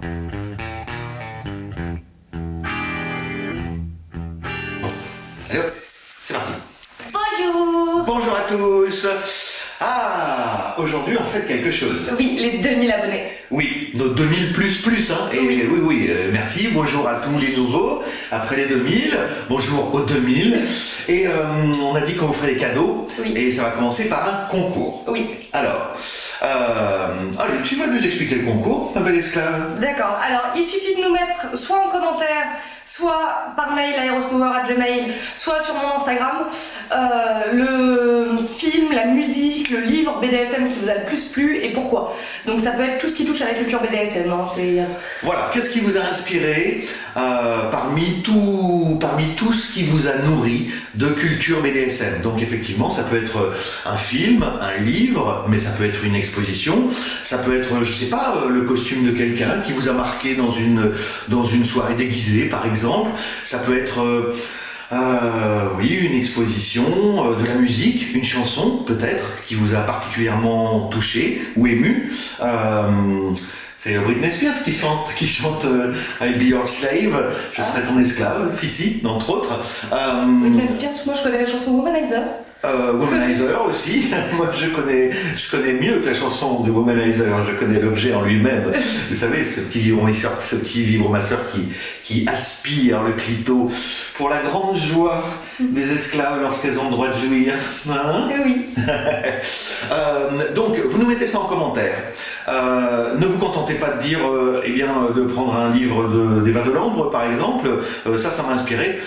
Allez hop, c'est parti. Bonjour. Bonjour à tous. Ah, aujourd'hui on fête quelque chose. Oui, les 2000 abonnés. Oui, nos 2000 plus, hein. Et oui, merci. Bonjour à tous les nouveaux. Après les 2000, bonjour aux 2000. Et on a dit qu'on vous ferait des cadeaux. Oui. Et ça va commencer par un concours. Oui. Alors, allez, tu vas nous expliquer le concours, ma belle esclave. D'accord. Alors, il suffit de nous mettre soit en commentaire, soit par mail à erospower@gmail, soit sur mon Instagram, le film, la musique, le livre BDSM qui vous a le plus plu et pourquoi. Donc ça peut être tout ce qui touche à la culture BDSM. Hein. Voilà, qu'est-ce qui vous a inspiré parmi tout ce qui vous a nourri de culture BDSM. Donc effectivement, ça peut être un film, un livre, mais ça peut être une exposition, ça peut être, je sais pas, le costume de quelqu'un qui vous a marqué dans une soirée déguisée, par exemple. Ça peut être une exposition, de la musique, une chanson peut-être qui vous a particulièrement touché ou ému. C'est Britney Spears qui chante I'll be your slave, je serai ton esclave, si, entre autres. Britney Spears, moi je connais la chanson Womanizer. Womanizer aussi. Moi je connais mieux que la chanson de Womanizer, je connais l'objet en lui-même. Vous savez, ce petit vibromasseur qui aspire le clito pour la grande joie des esclaves lorsqu'elles ont le droit de jouir. Hein? Oui. Donc vous nous mettez ça en commentaire. Ne vous contentez pas de dire de prendre un livre d'Eva Delambre par exemple. Ça m'a inspiré.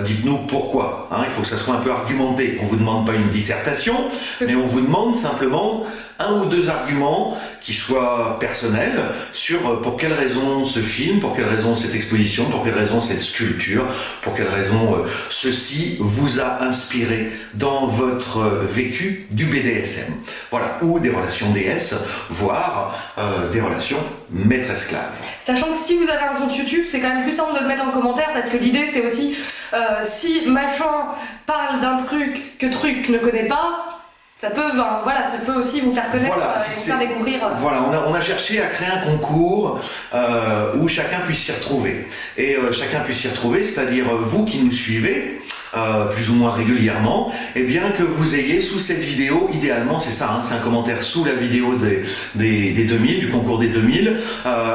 Dites-nous pourquoi. Hein? Il faut que ça soit un peu argumenté. On vous demande pas une dissertation, mais on vous demande simplement un ou deux arguments qui soient personnels sur pour quelle raison ce film, pour quelle raison cette exposition, pour quelle raison cette sculpture, pour quelle raison ceci vous a inspiré dans votre vécu du BDSM. Voilà, ou des relations DS, voire des relations maître-esclave. Sachant que si vous avez un compte YouTube, c'est quand même plus simple de le mettre en commentaire parce que l'idée c'est aussi si machin parle d'un truc que truc ne connaît pas, ça peut aussi vous faire connaître et vous faire découvrir. Voilà, on a cherché à créer un concours où chacun puisse s'y retrouver. Et chacun puisse s'y retrouver, c'est-à-dire vous qui nous suivez, plus ou moins régulièrement, et bien que vous ayez sous cette vidéo, idéalement c'est ça, hein, c'est un commentaire sous la vidéo des 2000, du concours des 2000,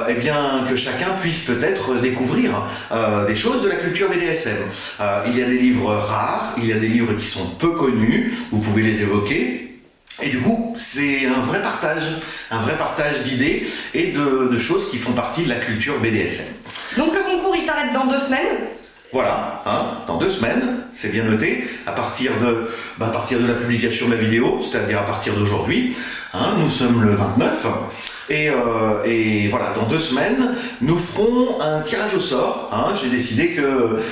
et bien que chacun puisse peut-être découvrir des choses de la culture BDSM. Il y a des livres rares, il y a des livres qui sont peu connus, vous pouvez les évoquer. Et du coup, c'est un vrai partage d'idées et de choses qui font partie de la culture BDSM. Donc le concours il s'arrête dans 2 semaines. Voilà, hein, dans 2 semaines, c'est bien noté, à partir de la publication de la vidéo, c'est-à-dire à partir d'aujourd'hui, hein, nous sommes le 29, et voilà, dans 2 semaines, nous ferons un tirage au sort, hein, j'ai décidé que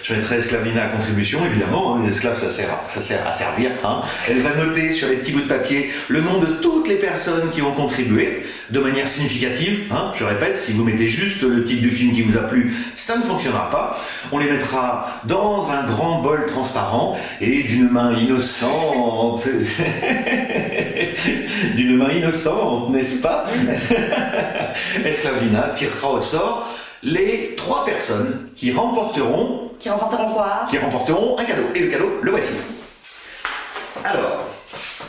je mettrai Esclavina à contribution, évidemment, hein, les esclaves ça sert à servir, hein. Elle va noter sur les petits bouts de papier le nom de toutes les personnes qui ont contribué, de manière significative, hein, je répète, si vous mettez juste le titre du film qui vous a plu, ça ne fonctionnera pas. On les mettra dans un grand bol transparent et d'une main innocente, n'est-ce pas? Esclavina tirera au sort les 3 personnes qui remporteront quoi? Qui remporteront un cadeau. Et le cadeau, le voici. Alors,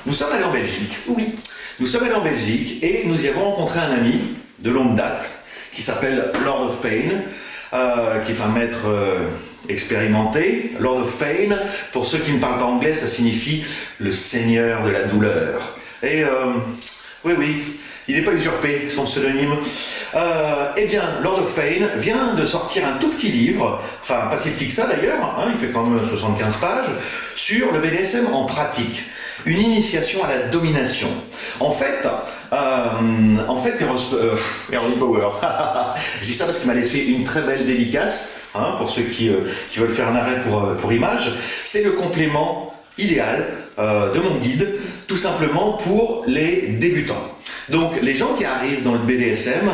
nous sommes allés en Belgique. Oui. Nous sommes allés en Belgique et nous y avons rencontré un ami de longue date qui s'appelle Lord of Pain, qui est un maître expérimenté. Lord of Pain, pour ceux qui ne parlent pas anglais, ça signifie le seigneur de la douleur. Et oui, il n'est pas usurpé, son pseudonyme. Eh bien, Lord of Pain vient de sortir un tout petit livre, enfin pas si petit que ça d'ailleurs, hein, il fait quand même 75 pages, sur le BDSM en pratique. Une initiation à la domination. En fait, Eros Power, je dis ça parce qu'il m'a laissé une très belle dédicace, hein, pour ceux qui veulent faire un arrêt pour image, c'est le complément idéal de mon guide, tout simplement pour les débutants. Donc les gens qui arrivent dans le BDSM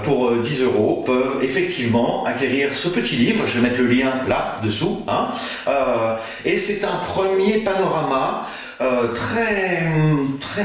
pour 10 € peuvent effectivement acquérir ce petit livre, je vais mettre le lien là dessous, hein, et c'est un premier panorama très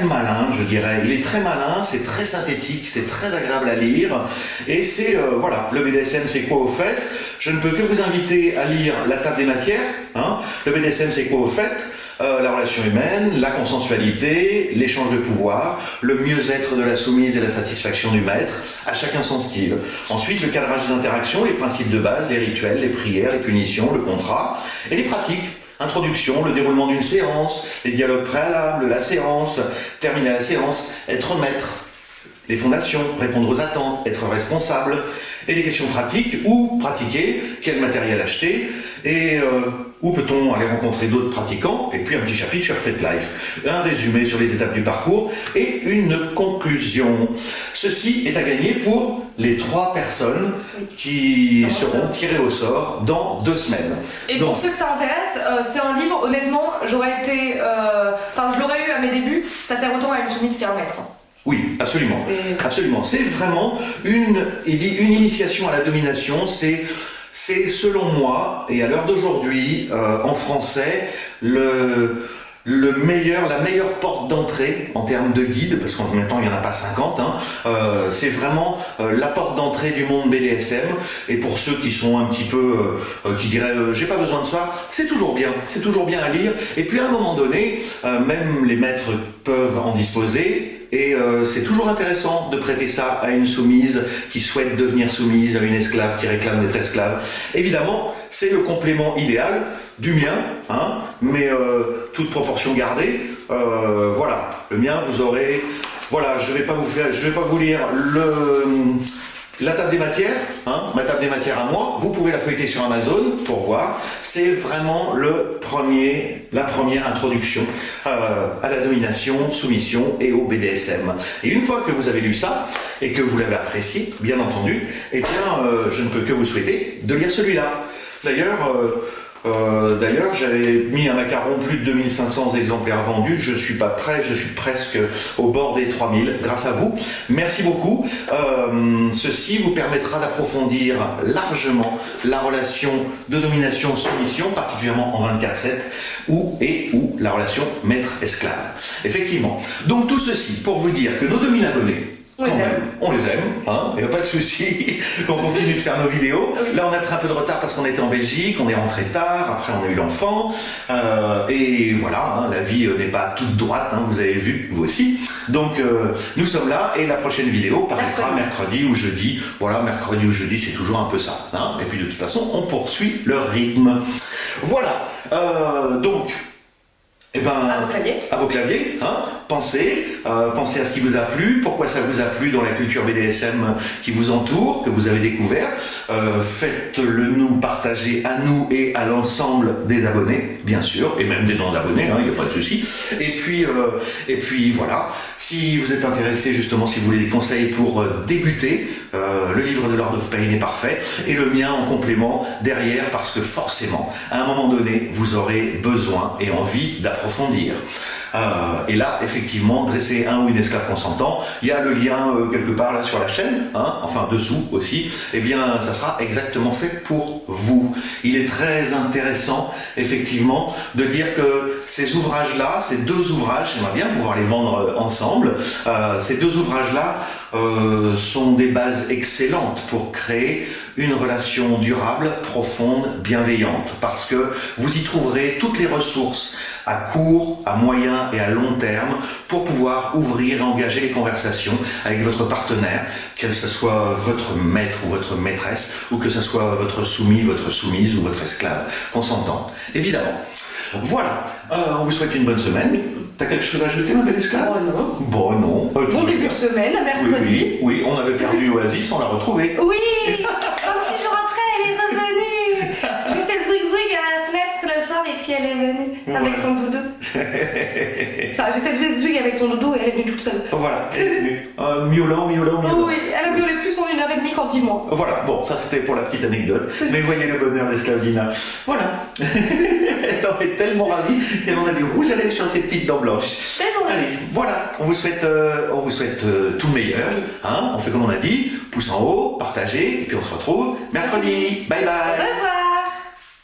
malin, je dirais. Il est très malin, c'est très synthétique, c'est très agréable à lire, et c'est voilà, le BDSM c'est quoi au fait? Je ne peux que vous inviter à lire La table des matières, hein. Le BDSM c'est quoi au fait? La relation humaine, la consensualité, l'échange de pouvoir, le mieux-être de la soumise et la satisfaction du maître, à chacun son style. Ensuite, le cadrage des interactions, les principes de base, les rituels, les prières, les punitions, le contrat et les pratiques. Introduction, le déroulement d'une séance, les dialogues préalables, la séance, terminer la séance, être maître, les fondations, répondre aux attentes, être responsable, et les questions pratiques, où pratiquer, quel matériel acheter, et où peut-on aller rencontrer d'autres pratiquants, et puis un petit chapitre sur Fate Life, un résumé sur les étapes du parcours, et une conclusion. Ceci est à gagner pour les 3 personnes qui seront tirées au sort dans 2 semaines. Et donc, pour ceux que ça intéresse, c'est un livre, honnêtement, je l'aurais eu à mes débuts, ça sert autant à une soumise qu'à un maître. Oui, absolument. Absolument. C'est vraiment une initiation à la domination. C'est selon moi, et à l'heure d'aujourd'hui, en français, la meilleure porte d'entrée en termes de guide, parce qu'en même temps il n'y en a pas 50, hein, c'est vraiment la porte d'entrée du monde BDSM, et pour ceux qui sont un petit peu, qui diraient j'ai pas besoin de ça, c'est toujours bien à lire, et puis à un moment donné, même les maîtres peuvent en disposer, et c'est toujours intéressant de prêter ça à une soumise qui souhaite devenir soumise, à une esclave qui réclame d'être esclave. Évidemment, c'est le complément idéal du mien, hein, mais toute proportion gardée. Voilà, le mien, vous aurez... Voilà, je vais pas vous lire la table des matières, hein, ma table des matières à moi. Vous pouvez la feuilleter sur Amazon pour voir. C'est vraiment la première introduction à la domination, soumission et au BDSM. Et une fois que vous avez lu ça et que vous l'avez apprécié, bien entendu, eh bien, je ne peux que vous souhaiter de lire celui-là. D'ailleurs, j'avais mis un macaron plus de 2500 exemplaires vendus. Je suis pas prêt, je suis presque au bord des 3000 grâce à vous. Merci beaucoup. Ceci vous permettra d'approfondir largement la relation de domination-soumission, particulièrement en 24/7, ou la relation maître-esclave. Effectivement. Donc tout ceci pour vous dire que nos 2000 abonnés, on les aime, hein, il n'y a pas de souci, on continue de faire nos vidéos. Oui. Là on a pris un peu de retard parce qu'on était en Belgique, on est rentré tard, après on a eu l'enfant, et voilà, hein, la vie n'est pas toute droite, hein, vous avez vu, vous aussi. Donc nous sommes là, et la prochaine vidéo paraîtra mercredi ou jeudi. Voilà, mercredi ou jeudi c'est toujours un peu ça, hein, et puis de toute façon on poursuit le rythme. Voilà, donc... Eh ben, à vos claviers, hein, pensez à ce qui vous a plu, pourquoi ça vous a plu dans la culture BDSM qui vous entoure, que vous avez découvert. Faites-le nous partager à nous et à l'ensemble des abonnés, bien sûr, et même des non-abonnés, hein, il n'y a pas de souci. Et puis voilà, si vous êtes intéressé justement, si vous voulez des conseils pour débuter, le livre de Lord of Pain est parfait, et le mien en complément derrière, parce que forcément, à un moment donné, vous aurez besoin et envie d'approfondir. Et là, effectivement, dresser un ou une esclave consentant, il y a le lien quelque part là sur la chaîne, hein, enfin dessous aussi, eh bien ça sera exactement fait pour vous. Il est très intéressant, effectivement, de dire que ces ouvrages-là, ces 2 ouvrages, j'aimerais bien pouvoir les vendre ensemble, ces 2 ouvrages-là sont des bases excellentes pour créer une relation durable, profonde, bienveillante, parce que vous y trouverez toutes les ressources à court, à moyen et à long terme pour pouvoir ouvrir et engager les conversations avec votre partenaire, que ce soit votre maître ou votre maîtresse, ou que ce soit votre soumis, votre soumise ou votre esclave consentante, évidemment. Voilà, on vous souhaite une bonne semaine. T'as quelque chose à ajouter, ma belle esclave? Non. Bon, non. Bon début de semaine, à mercredi. Oui, on avait perdu Oasis, on l'a retrouvée. Oui, 26 jours après, elle est revenue. J'ai fait zouig-zouig à la fenêtre le soir et puis elle est venue avec son doudou. Enfin, j'ai fait zouig-zouig avec son doudou et elle est venue toute seule. Voilà, elle est venue. Miaulant. Oui, elle a miaulé plus en 1h30 qu'en 10 mois. Voilà, bon, ça c'était pour la petite anecdote. Mais voyez le bonheur d'Esclavina. Voilà. Elle en est tellement ravie qu'elle en a du rouge à lèvres sur ses petites dents blanches. Allez, voilà, on vous souhaite tout le meilleur. Hein, on fait comme on a dit, pouce en haut, partagez, et puis on se retrouve mercredi. Bye bye. Au revoir.